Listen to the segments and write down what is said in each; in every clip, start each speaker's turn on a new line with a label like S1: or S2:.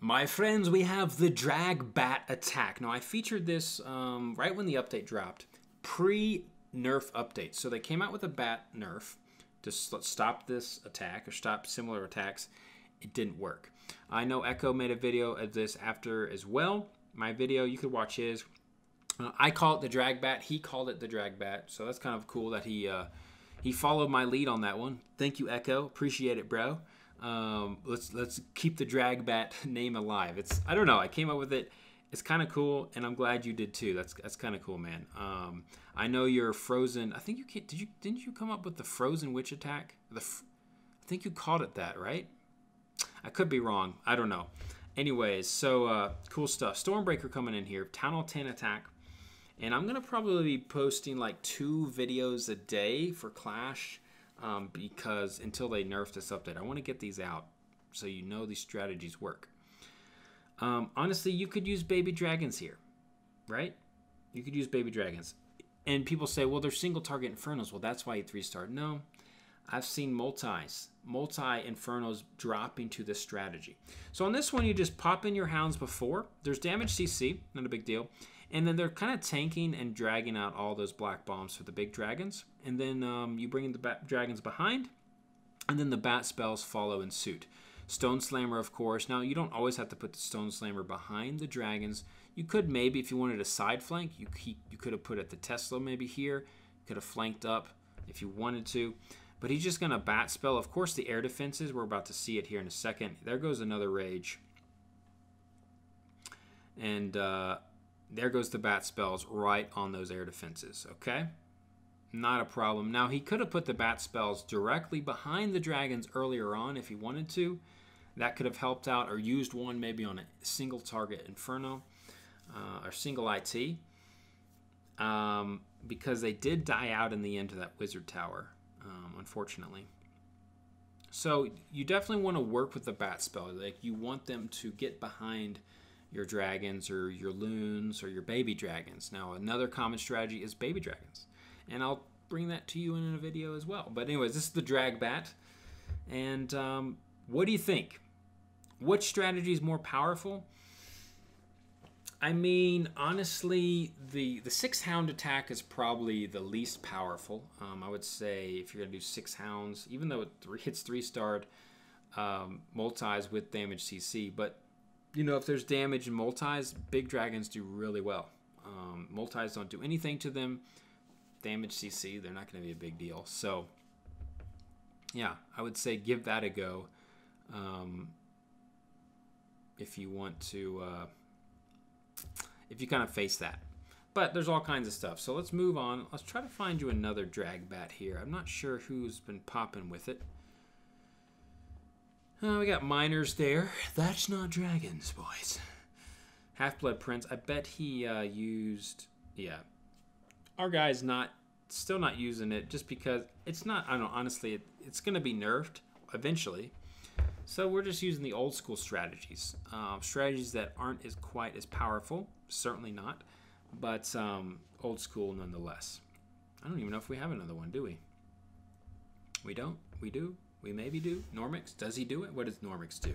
S1: My friends, we have the DragBat attack. Now, I featured this right when the update dropped, pre-nerf update. So they came out with a bat nerf to stop this attack or stop similar attacks. It didn't work. I know Echo made a video of this after as well. My video, you could watch his. I call it the DragBat. He called it the DragBat. So that's kind of cool that he followed my lead on that one. Thank you, Echo. Appreciate it, bro. Let's keep the DragBat name alive. I don't know. I came up with it. It's kind of cool, and I'm glad you did too. That's kind of cool, man. I know you're frozen. I think didn't you come up with the frozen witch attack? I think you called it that, right? I could be wrong. I don't know. Anyways, so cool stuff. Stormbreaker coming in here. Town Hall 10 attack. And I'm going to probably be posting like 2 videos a day for Clash because until they nerf this update, I want to get these out so you know these strategies work. Honestly, you could use baby dragons here, right? You could use baby dragons. And people say, well, they're single target infernos. Well, that's why you 3-starred. No, I've seen multi-infernos dropping to this strategy. So on this one, you just pop in your hounds before. There's damage CC, not a big deal. And then they're kind of tanking and dragging out all those black bombs for the big dragons. And then you bring in the dragons behind, and then the bat spells follow in suit. Stone Slammer, of course. Now, you don't always have to put the Stone Slammer behind the dragons. You could maybe, if you wanted a side flank, you could have put it the Tesla maybe here. You could have flanked up if you wanted to. But he's just going to bat spell. Of course, the air defenses, we're about to see it here in a second. There goes another rage. And there goes the bat spells right on those air defenses, okay? Not a problem. Now, he could have put the bat spells directly behind the dragons earlier on if he wanted to. That could have helped out, or used one maybe on a single target Inferno or single IT. Because they did die out in the end to that Wizard Tower, unfortunately. So you definitely want to work with the bat spell. Like, you want them to get behind your dragons or your loons or your baby dragons. Now, another common strategy is baby dragons. And I'll bring that to you in a video as well. But anyways, this is the DragBat. And what do you think? Which strategy is more powerful? I mean, honestly, the 6 hound attack is probably the least powerful. I would say if you're going to do 6 hounds, even though it hits 3-starred, multis with damage CC. But, you know, if there's damage in multis, big dragons do really well. Multis don't do anything to them. Damage CC, they're not going to be a big deal. So, yeah, I would say give that a go if you want to, if you kind of face that. But there's all kinds of stuff. So let's move on. Let's try to find you another DragBat here. I'm not sure who's been popping with it. We got miners there. That's not dragons, boys. Half-Blood Prince. I bet he used... Yeah. Our guy's still not using it just because it's not... I don't know. Honestly, it's going to be nerfed eventually. So we're just using the old school strategies. Strategies that aren't quite as powerful. Certainly not. But old school nonetheless. I don't even know if we have another one, do we? We don't? We do? We maybe do. Normix, does he do it? What does Normix do?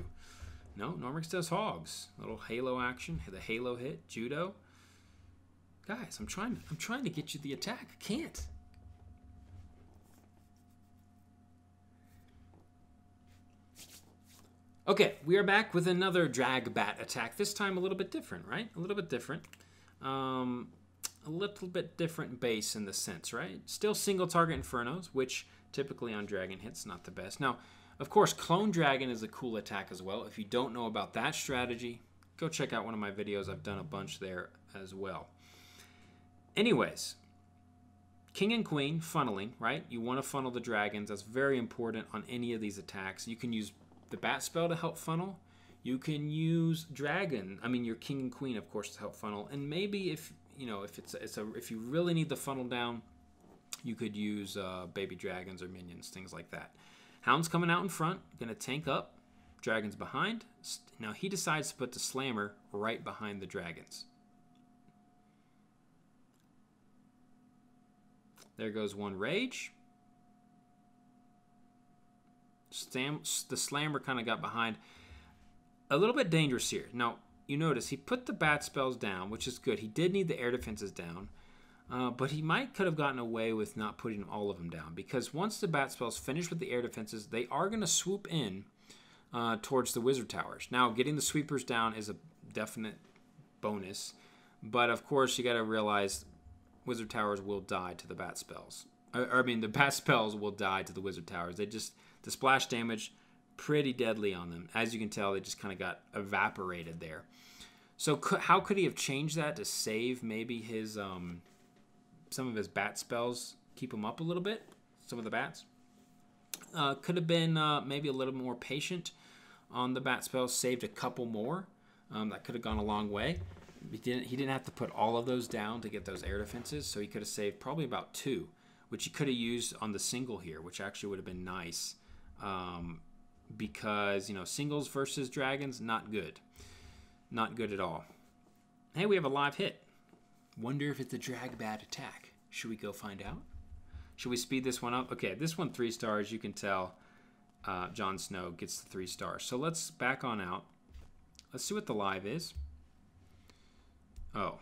S1: No, Normix does hogs. Little halo action, the halo hit, judo. Guys, I'm trying to get you the attack. I can't. Okay, we are back with another DragBat attack. This time a little bit different, right? A little bit different. A little bit different base in the sense, right? Still single target Infernos, which typically on Dragon hits not the best. Now, of course, Clone Dragon is a cool attack as well. If you don't know about that strategy, go check out one of my videos. I've done a bunch there as well. Anyways, King and Queen, funneling, right? You want to funnel the dragons. That's very important on any of these attacks. You can use the bat spell to help funnel. You can use your King and Queen, of course, to help funnel. And maybe if you really need the funnel down, you could use baby dragons or minions, things like that. Hound's coming out in front, gonna tank up. Dragons behind. Now he decides to put the slammer right behind the dragons. There goes one rage. The slammer kind of got behind. a little bit dangerous here. Now, you notice he put the bat spells down, which is good. He did need the air defenses down, but he could have gotten away with not putting all of them down, because once the bat spells finish with the air defenses, they are going to swoop in towards the wizard towers. Now, getting the sweepers down is a definite bonus, but of course you got to realize wizard towers will die to the bat spells. The bat spells will die to the wizard towers. The splash damage, pretty deadly on them. As you can tell, they just kind of got evaporated there. So how could he have changed that to save maybe his some of his bat spells, keep him up a little bit, some of the bats? Could have been maybe a little more patient on the bat spells, saved a couple more. That could have gone a long way. He didn't have to put all of those down to get those air defenses, so he could have saved probably about 2, which he could have used on the single here, which actually would have been nice. Because, singles versus dragons, not good. Not good at all. Hey, we have a live hit. Wonder if it's a DragBat attack. Should we go find out? Should we speed this one up? Okay, this one 3 stars. You can tell Jon Snow gets the 3 stars. So let's back on out. Let's see what the live is. Oh,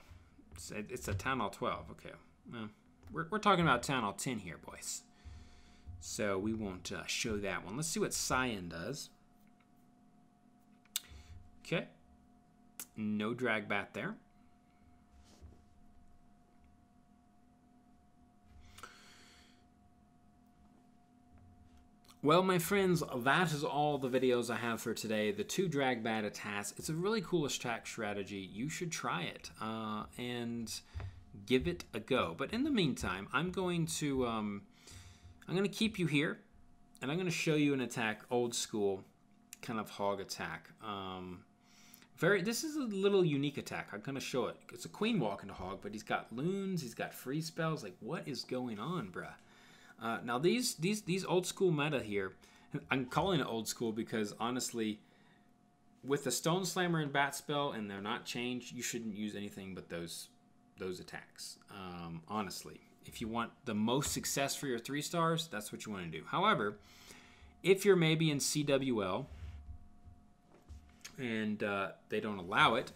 S1: it's a Town Hall 12. Okay, well, we're talking about Town Hall 10 here, boys. So we won't show that one. Let's see what Cyan does. Okay. No DragBat there. Well, my friends, that is all the videos I have for today. The 2 DragBat attacks. It's a really cool attack strategy. You should try it and give it a go. But in the meantime, I'm going to keep you here, and I'm going to show you an attack, old school, kind of hog attack. This is a little unique attack. I'm going to show it. It's a queen walk into hog, but he's got loons, he's got free spells. Like, what is going on, bruh? Now, these old school meta here, I'm calling it old school because, honestly, with the Stone Slammer and Bat Spell, and they're not changed, you shouldn't use anything but those attacks, honestly. If you want the most success for your 3 stars, that's what you want to do. However, if you're maybe in CWL and they don't allow it,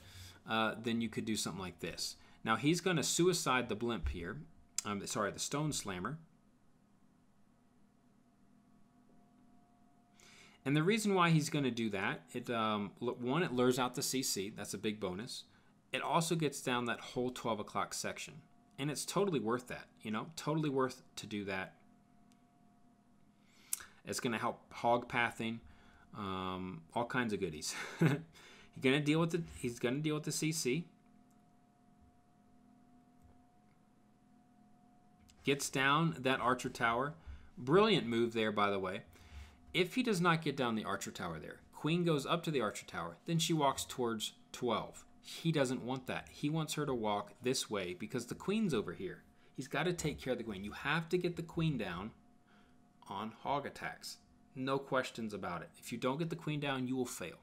S1: then you could do something like this. Now, he's going to suicide the blimp here. The Stone Slammer. And the reason why he's going to do that, one, it lures out the CC. That's a big bonus. It also gets down that whole 12 o'clock section. And it's totally worth that, totally worth to do that. It's going to help hog pathing, all kinds of goodies. He's going to deal with the CC. Gets down that archer tower. Brilliant move there, by the way. If he does not get down the archer tower there, queen goes up to the archer tower, then she walks towards 12. He doesn't want that. He wants her to walk this way because the queen's over here. He's got to take care of the queen. You have to get the queen down on hog attacks. No questions about it. If you don't get the queen down, you will fail.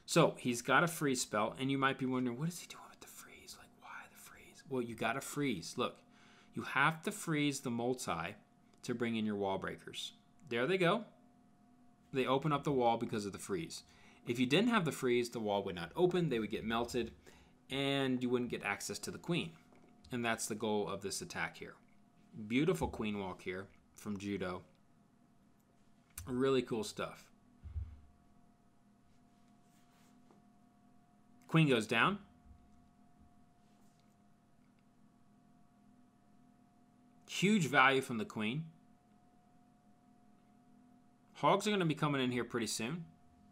S1: So he's got a freeze spell, and you might be wondering, what is he doing with the freeze? Like, why the freeze? Well, you got to freeze. Look, you have to freeze the multi to bring in your wall breakers. There they go. They open up the wall because of the freeze. If you didn't have the freeze, the wall would not open. They would get melted, and you wouldn't get access to the queen. And that's the goal of this attack here. Beautiful queen walk here from Judo. Really cool stuff. Queen goes down. Huge value from the queen. Hogs are going to be coming in here pretty soon.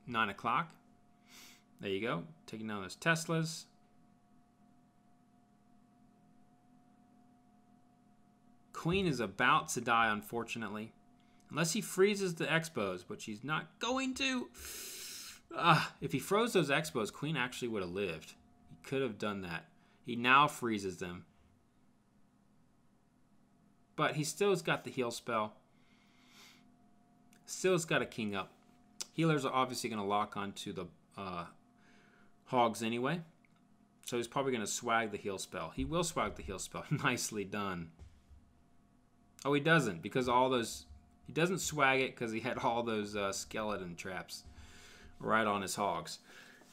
S1: 9 o'clock. There you go. Taking down those Teslas. Queen is about to die, unfortunately. Unless he freezes the Expos, but she's not going to. If he froze those Expos, Queen actually would have lived. He could have done that. He now freezes them. But he still has got the heal spell. Still's got a king up. Healers are obviously going to lock onto the hogs anyway. So he's probably going to swag the heal spell. He will swag the heal spell. Nicely done. Oh, he doesn't because all those... He doesn't swag it because he had all those skeleton traps. right on his hogs.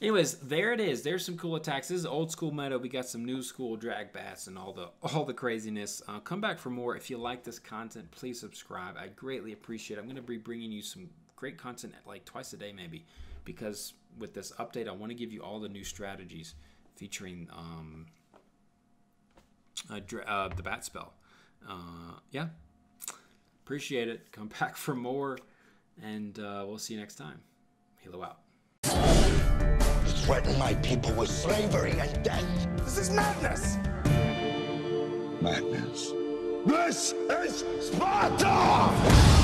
S1: Anyways, there it is. There's some cool attacks. This is old school meta. We got some new school DragBats and all the craziness. Come back for more. If you like this content, please subscribe. I greatly appreciate it. I'm going to be bringing you some great content like twice a day maybe, because with this update, I want to give you all the new strategies featuring the bat spell. Yeah, appreciate it. Come back for more, and we'll see you next time. Halo out.
S2: Threaten my people with slavery and death. This is madness. Madness. This is Sparta!